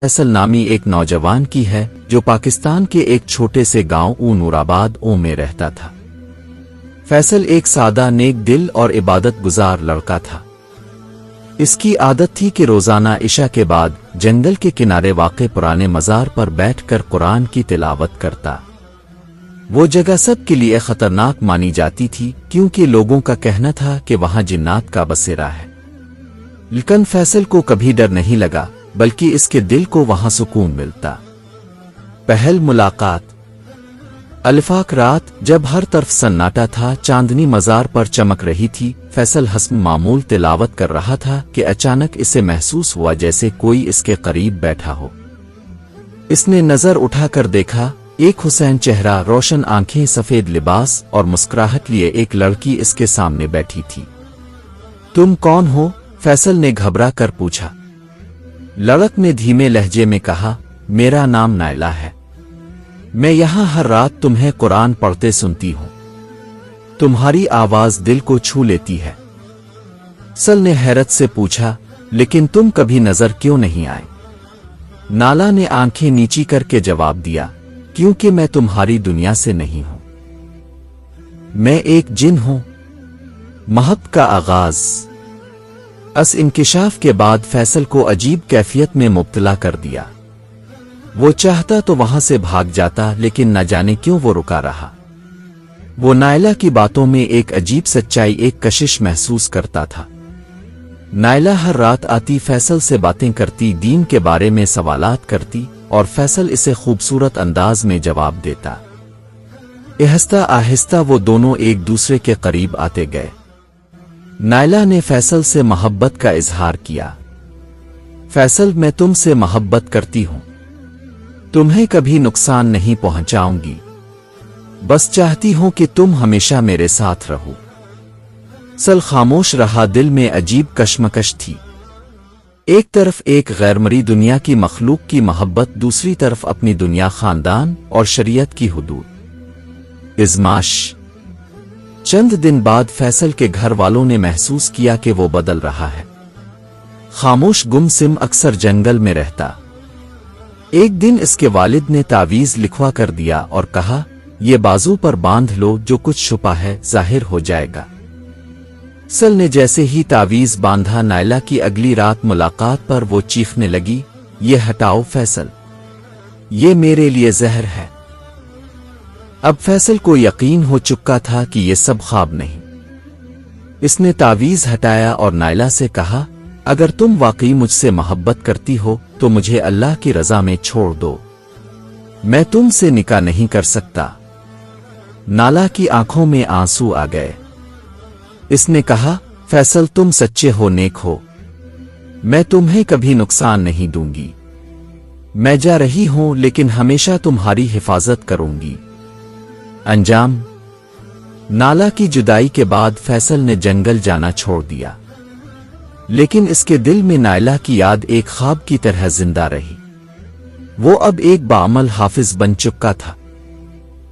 فیصل نامی ایک نوجوان کی ہے جو پاکستان کے ایک چھوٹے سے گاؤں نورآباد میں رہتا تھا۔ فیصل ایک سادہ نیک دل اور عبادت گزار لڑکا تھا۔ اس کی عادت تھی کہ روزانہ عشاء کے بعد جنگل کے کنارے واقع پرانے مزار پر بیٹھ کر قرآن کی تلاوت کرتا۔ وہ جگہ سب کے لیے خطرناک مانی جاتی تھی کیونکہ لوگوں کا کہنا تھا کہ وہاں جنات کا بسیرا ہے، لیکن فیصل کو کبھی ڈر نہیں لگا بلکہ اس کے دل کو وہاں سکون ملتا۔ پہل ملاقات۔ الفاق رات جب ہر طرف سناٹا تھا، چاندنی مزار پر چمک رہی تھی، فیصل حسب معمول تلاوت کر رہا تھا کہ اچانک اسے محسوس ہوا جیسے کوئی اس کے قریب بیٹھا ہو۔ اس نے نظر اٹھا کر دیکھا، ایک حسین چہرہ، روشن آنکھیں، سفید لباس اور مسکراہٹ لیے ایک لڑکی اس کے سامنے بیٹھی تھی۔ تم کون ہو؟ فیصل نے گھبرا کر پوچھا۔ لڑک نے دھیمے لہجے میں کہا، میرا نام نائلہ ہے، میں یہاں ہر رات تمہیں قرآن پڑھتے سنتی ہوں، تمہاری آواز دل کو چھو لیتی ہے۔ فیصل نے حیرت سے پوچھا، لیکن تم کبھی نظر کیوں نہیں آئے؟ نائلہ نے آنکھیں نیچی کر کے جواب دیا، کیونکہ میں تمہاری دنیا سے نہیں ہوں، میں ایک جن ہوں۔ محبت کا آغاز۔ اس انکشاف کے بعد فیصل کو عجیب کیفیت میں مبتلا کر دیا۔ وہ چاہتا تو وہاں سے بھاگ جاتا، لیکن نہ جانے کیوں وہ رکا رہا۔ وہ نائلہ کی باتوں میں ایک عجیب سچائی، ایک کشش محسوس کرتا تھا۔ نائلہ ہر رات آتی، فیصل سے باتیں کرتی، دین کے بارے میں سوالات کرتی، اور فیصل اسے خوبصورت انداز میں جواب دیتا۔ آہستہ آہستہ وہ دونوں ایک دوسرے کے قریب آتے گئے۔ نائلہ نے فیصل سے محبت کا اظہار کیا۔ فیصل، میں تم سے محبت کرتی ہوں، تمہیں کبھی نقصان نہیں پہنچاؤں گی، بس چاہتی ہوں کہ تم ہمیشہ میرے ساتھ رہو۔ فیصل خاموش رہا، دل میں عجیب کشمکش تھی۔ ایک طرف ایک غیرمرئی دنیا کی مخلوق کی محبت، دوسری طرف اپنی دنیا، خاندان اور شریعت کی حدود۔ ازمائش۔ چند دن بعد فیصل کے گھر والوں نے محسوس کیا کہ وہ بدل رہا ہے۔ خاموش، گم سم، اکثر جنگل میں رہتا۔ ایک دن اس کے والد نے تعویذ لکھوا کر دیا اور کہا، یہ بازو پر باندھ لو، جو کچھ چھپا ہے ظاہر ہو جائے گا۔ فیصل نے جیسے ہی تعویذ باندھا، نائلہ کی اگلی رات ملاقات پر وہ چیخنے لگی، یہ ہٹاؤ فیصل، یہ میرے لیے زہر ہے۔ اب فیصل کو یقین ہو چکا تھا کہ یہ سب خواب نہیں۔ اس نے تعویذ ہٹایا اور نائلہ سے کہا، اگر تم واقعی مجھ سے محبت کرتی ہو تو مجھے اللہ کی رضا میں چھوڑ دو، میں تم سے نکاح نہیں کر سکتا۔ نائلہ کی آنکھوں میں آنسو آ گئے۔ اس نے کہا، فیصل، تم سچے ہو، نیک ہو، میں تمہیں کبھی نقصان نہیں دوں گی، میں جا رہی ہوں لیکن ہمیشہ تمہاری حفاظت کروں گی۔ انجام۔ نائلہ کی جدائی کے بعد فیصل نے جنگل جانا چھوڑ دیا، لیکن اس کے دل میں نائلہ کی یاد ایک خواب کی طرح زندہ رہی۔ وہ اب ایک باعمل حافظ بن چکا تھا،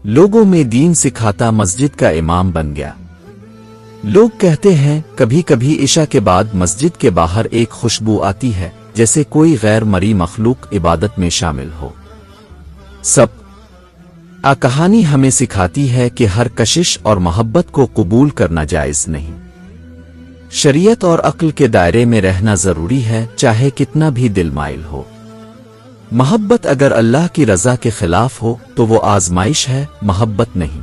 لوگوں میں دین سکھاتا، مسجد کا امام بن گیا۔ لوگ کہتے ہیں کبھی کبھی عشاء کے بعد مسجد کے باہر ایک خوشبو آتی ہے، جیسے کوئی غیر مرئی مخلوق عبادت میں شامل ہو۔ سب کہانی ہمیں سکھاتی ہے کہ ہر کشش اور محبت کو قبول کرنا جائز نہیں۔ شریعت اور عقل کے دائرے میں رہنا ضروری ہے، چاہے کتنا بھی دل مائل ہو۔ محبت اگر اللہ کی رضا کے خلاف ہو تو وہ آزمائش ہے، محبت نہیں۔